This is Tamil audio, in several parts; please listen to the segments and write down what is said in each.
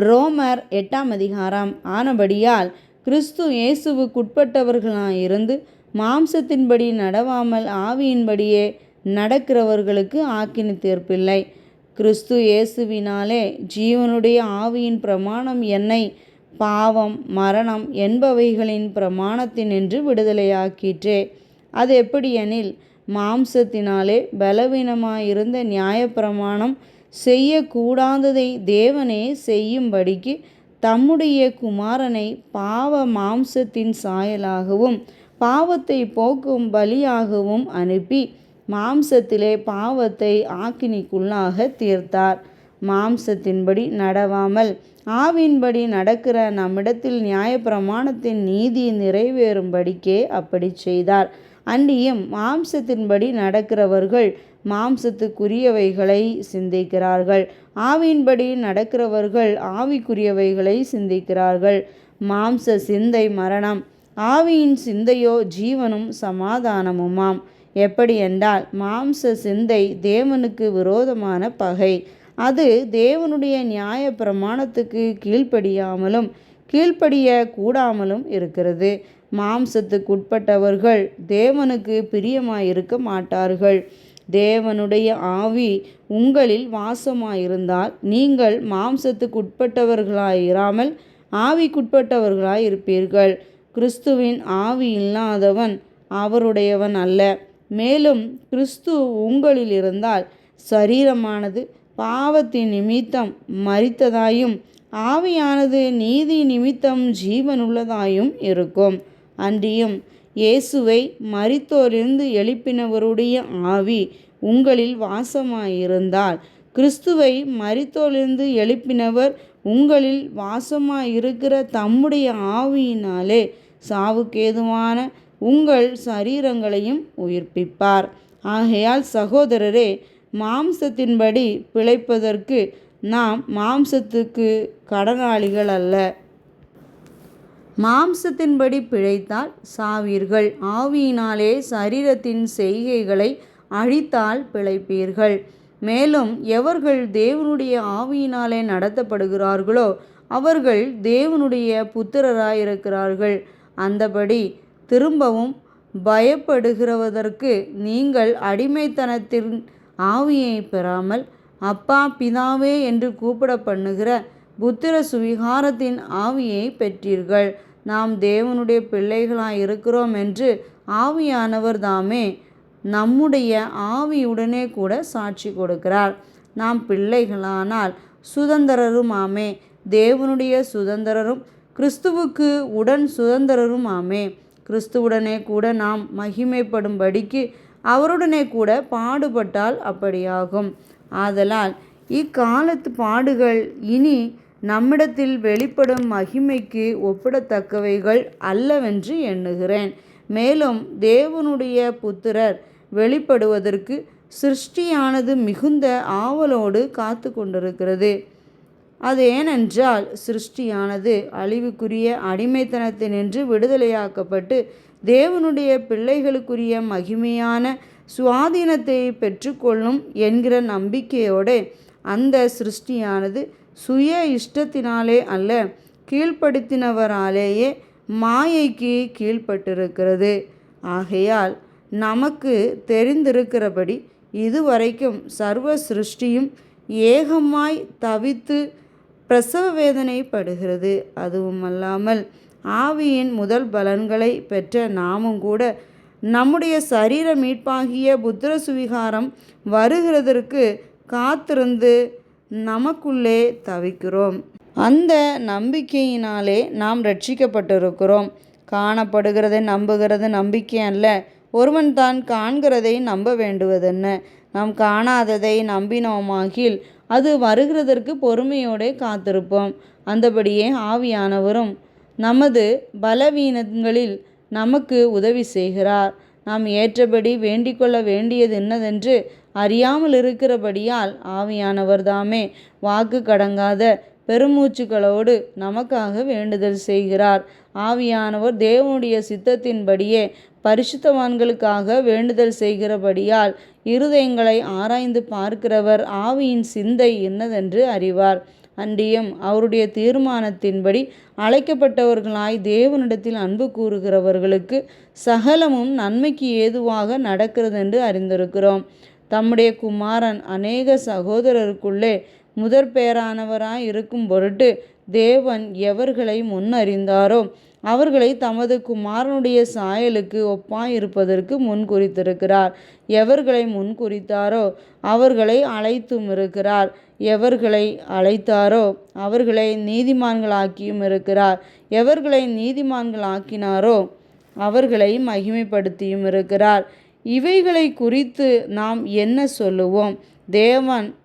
ரோமர் 8ஆம் அதிகாரம். ஆனபடியால் கிறிஸ்து இயேசுவுக்குட்பட்டவர்களாயிருந்து மாம்சத்தின்படி நடவாமல் ஆவியின்படியே நடக்கிறவர்களுக்கு ஆக்கினை தீர்ப்பில்லை. கிறிஸ்து இயேசுவினாலே ஜீவனுடைய ஆவியின் பிரமாணம் என்னை பாவம் மரணம் என்பவைகளின் பிரமாணத்தினின்று விடுதலையாக்கிற்றே. அது எப்படியெனில், மாம்சத்தினாலே பலவீனமாயிருந்த நியாயப்பிரமாணம் செய்யக்கூடாததை தேவனே செய்யும்படிக்கு தம்முடைய குமாரனை பாவ மாம்சத்தின் சாயலாகவும் பாவத்தை போக்கும் பலியாகவும் அனுப்பி மாம்சத்திலே பாவத்தை ஆக்கினைக்குள்ளாக தீர்த்தார். மாம்சத்தின்படி நடவாமல் ஆவியின்படி நடக்கிற நம்மிடத்தில் நியாயப்பிரமாணத்தின் நீதி நிறைவேறும்படிக்கே அப்படி செய்தார். அன்றியும் மாம்சத்தின்படி நடக்கிறவர்கள் மாம்சத்துக்குரியவைகளை சிந்திக்கிறார்கள், ஆவியின்படி நடக்கிறவர்கள் ஆவிக்குரியவைகளை சிந்திக்கிறார்கள். மாம்ச சிந்தை மரணம், ஆவியின் சிந்தையோ ஜீவனும் சமாதானமுமாம். எப்படி என்றால், மாம்ச சிந்தை தேவனுக்கு விரோதமான பகை. அது தேவனுடைய நியாய பிரமாணத்துக்கு கீழ்ப்படியாமலும் கீழ்ப்படிய கூடாமலும் இருக்கிறது. மாம்சத்துக்குட்பட்டவர்கள் தேவனுக்கு பிரியமாயிருக்க மாட்டார்கள். தேவனுடைய ஆவி உங்களில் வாசமாயிருந்தால் நீங்கள் மாம்சத்துக்குட்பட்டவர்களாயிராமல் ஆவிக்குட்பட்டவர்களாயிருப்பீர்கள். கிறிஸ்துவின் ஆவி இல்லாதவன் அவருடையவன் அல்ல. மேலும் கிறிஸ்து உங்களில் இருந்தால் சரீரமானது பாவத்தின் நிமித்தம் மரித்ததாயும் ஆவியானது நீதி நிமித்தம் ஜீவனுள்ளதாயும் இருக்கும். அன்றியும் இயேசுவை மரித்தோரிலிருந்து எழுப்பினவருடைய ஆவி உங்களில் வாசமாயிருந்தால் கிறிஸ்துவை மரித்தோரிலிருந்து எழுப்பினவர் உங்களில் வாசமாயிருக்கிற தம்முடைய ஆவியினாலே சாவுக்கேதுவான உங்கள் சரீரங்களையும் உயிர்ப்பிப்பார். ஆகையால் சகோதரரே, மாம்சத்தின்படி பிழைப்பதற்கு நாம் மாம்சத்துக்கு கடனாளிகள் அல்ல. மாம்சத்தின்படி பிழைத்தால் சாவீர்கள், ஆவியினாலே சரீரத்தின் செய்கைகளை அழித்தால் பிழைப்பீர்கள். மேலும் எவர்கள் தேவனுடைய ஆவியினாலே நடத்தப்படுகிறார்களோ அவர்கள் தேவனுடைய புத்திரராயிருக்கிறார்கள். அந்தபடி திரும்பவும் பயப்படுகிறவதற்கு நீங்கள் அடிமைத்தனத்தின் ஆவியை பெறாமல் அப்பா பிதாவே என்று கூப்பிட பண்ணுகிற புத்திர சுவிகாரத்தின் ஆவியை பெற்றீர்கள். நாம் தேவனுடைய பிள்ளைகளாய் இருக்கிறோம் என்று ஆவியானவர் தாமே நம்முடைய ஆவியுடனே கூட சாட்சி கொடுக்கிறார். நாம் பிள்ளைகளானால் சுதந்திரரும் ஆமே, தேவனுடைய சுதந்திரரும் கிறிஸ்துவுக்கு உடன் சுதந்திரரும் ஆமே. கிறிஸ்துவுடனே கூட நாம் மகிமைப்படும்படிக்கு அவருடனே கூட பாடுபட்டால் அப்படியாகும். ஆதலால் இக்காலத்து பாடுகள் இனி நம்மிடத்தில் வெளிப்படும் மகிமைக்கு ஒப்பிடத்தக்கவைகள் அல்லவென்று எண்ணுகிறேன். மேலும் தேவனுடைய புத்திரர் வெளிப்படுவதற்கு சிருஷ்டியானது மிகுந்த ஆவலோடு காத்து கொண்டிருக்கிறது. அது ஏனென்றால் சிருஷ்டியானது அழிவுக்குரிய அடிமைத்தனத்தினின்று விடுதலையாக்கப்பட்டு தேவனுடைய பிள்ளைகளுக்குரிய மகிமையான சுவாதீனத்தை பெற்றுக்கொள்ளும் என்கிற நம்பிக்கையோடு அந்த சிருஷ்டியானது சுய இஷ்டத்தினாலே அல்ல, கீழ்ப்படுத்தினவராலேயே மாயைக்கு கீழ்ப்பட்டிருக்கிறது. ஆகையால் நமக்கு தெரிந்திருக்கிறபடி இதுவரைக்கும் சர்வ சிருஷ்டியும் ஏகமாய் தவித்து பிரசவ வேதனைப்படுகிறது. அதுவுமல்லாமல் ஆவியின் முதல் பலன்களை பெற்ற நாமும் கூட நம்முடைய சரீர மீட்பாகிய புத்திர சுவிகாரம் வருகிறதற்கு காத்திருந்து நமக்குள்ளே தவிக்கிறோம். அந்த நம்பிக்கையினாலே நாம் ரட்சிக்கப்பட்டிருக்கிறோம். காணப்படுகிறதை நம்புகிறது நம்பிக்கை அல்ல, ஒருவன் தான் காண்கிறதை நம்ப வேண்டுவதென்ன? நாம் காணாததை நம்பினோமாகில் அது வருகிறதற்கு பொறுமையோடு காத்திருப்போம். அந்தபடியே ஆவியானவரும் நமது பலவீனங்களில் நமக்கு உதவி செய்கிறார். நாம் ஏற்றபடி வேண்டிக்கொள்ள வேண்டியது என்னதென்று அறியாமல் இருக்கிறபடியால் ஆவியானவர் தாமே வாக்கு கடங்காத பெருமூச்சுகளோடு நமக்காக வேண்டுதல் செய்கிறார். ஆவியானவர் தேவனுடைய சித்தத்தின்படியே பரிசுத்தவான்களுக்காக வேண்டுதல் செய்கிறபடியால் இருதயங்களை ஆராய்ந்து பார்க்கிறவர் ஆவியின் சிந்தை என்னதென்று அறிவார். அன்றியும் அவருடைய தீர்மானத்தின்படி அழைக்கப்பட்டவர்களாய் தேவனிடத்தில் அன்பு கூறுகிறவர்களுக்கு சகலமும் நன்மைக்கு ஏதுவாக நடக்கிறது என்று அறிந்திருக்கிறோம். தம்முடைய குமாரன் அநேக சகோதரருக்குள்ளே முதற்பேரானவராய் இருக்கும் பொருட்டு தேவன் எவர்களை முன்னறிந்தாரோ அவர்களை தமது குமாரனுடைய சாயலுக்கு ஒப்பாயிருப்பதற்கு முன்குறித்திருக்கிறார். எவர்களை முன்குறித்தாரோ அவர்களை அழைத்தும் இருக்கிறார். எவர்களை அழைத்தாரோ அவர்களை நீதிமான்களாக்கியும் இருக்கிறார். எவர்களை நீதிமான்களாக்கினாரோ அவர்களை மகிமைப்படுத்தியும் இருக்கிறார். இவைகளை குறித்து நாம் என்ன சொல்லுவோம்? தேவன்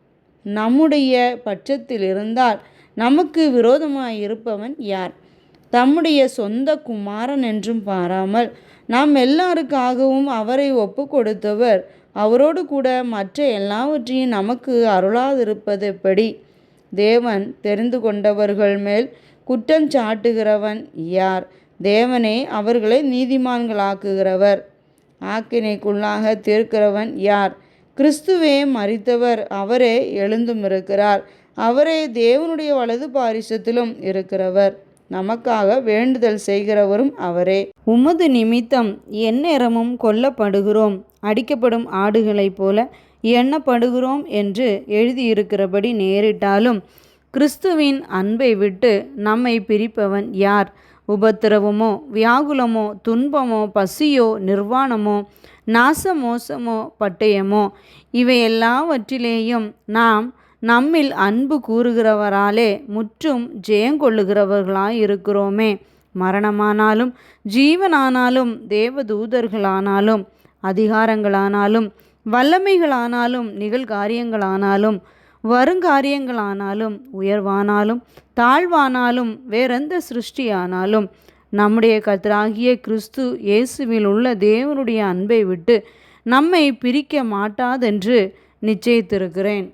நம்முடைய பட்சத்தில் இருந்தால் நமக்கு விரோதமாயிருப்பவன் யார்? தம்முடைய சொந்த குமாரன் என்றும் பாராமல் நாம் எல்லாருக்காகவும் அவரை ஒப்பு கொடுத்தவர் அவரோடு கூட மற்ற எல்லாவற்றையும் நமக்கு அருளாதிருப்பது எப்படி? தேவன் தெரிந்து கொண்டவர்கள் மேல் குற்றஞ்சாட்டுகிறவன் யார்? தேவனே அவர்களை நீதிமான்களாக்குகிறவர். ஆக்கினைக்குள்ளாக தீர்க்கிறவன் யார்? கிறிஸ்துவே மரித்தவர், அவரே எழுந்தும் இருக்கிறார். அவரே தேவனுடைய வலது பாரிசத்திலும் இருக்கிறவர். நமக்காக வேண்டுதல் செய்கிறவரும் அவரே. உமது நிமித்தம் எந்நேரமும் கொல்லப்படுகிறோம், அடிக்கப்படும் ஆடுகளைப் போல எண்ணப்படுகிறோம் என்று எழுதியிருக்கிறபடி நேரிட்டாலும் கிறிஸ்துவின் அன்பை விட்டு நம்மை பிரிப்பவன் யார்? உபத்திரவமோ, வியாகுலமோ, துன்பமோ, பசியோ, நிர்வாணமோ, நாசமோசமோ, பட்டயமோ, இவையெல்லாவற்றிலேயும் நாம் நம்மில் அன்பு கூறுகிறவராலே முற்றும் ஜெயங்கொள்ளுகிறவர்களாயிருக்கிறோமே. மரணமானாலும் ஜீவனானாலும் தேவதூதர்களானாலும் அதிகாரங்களானாலும் வல்லமைகளானாலும் நிகழ்காரியங்களானாலும் வருங்காரியங்களானாலும் உயர்வானாலும் தாழ்வானாலும் வேறெந்த சிருஷ்டியானாலும் நம்முடைய கர்த்தராகிய கிறிஸ்து இயேசுவில் உள்ள தேவனுடைய அன்பை விட்டு நம்மை பிரிக்க மாட்டாதென்று நிச்சயித்திருக்கிறேன்.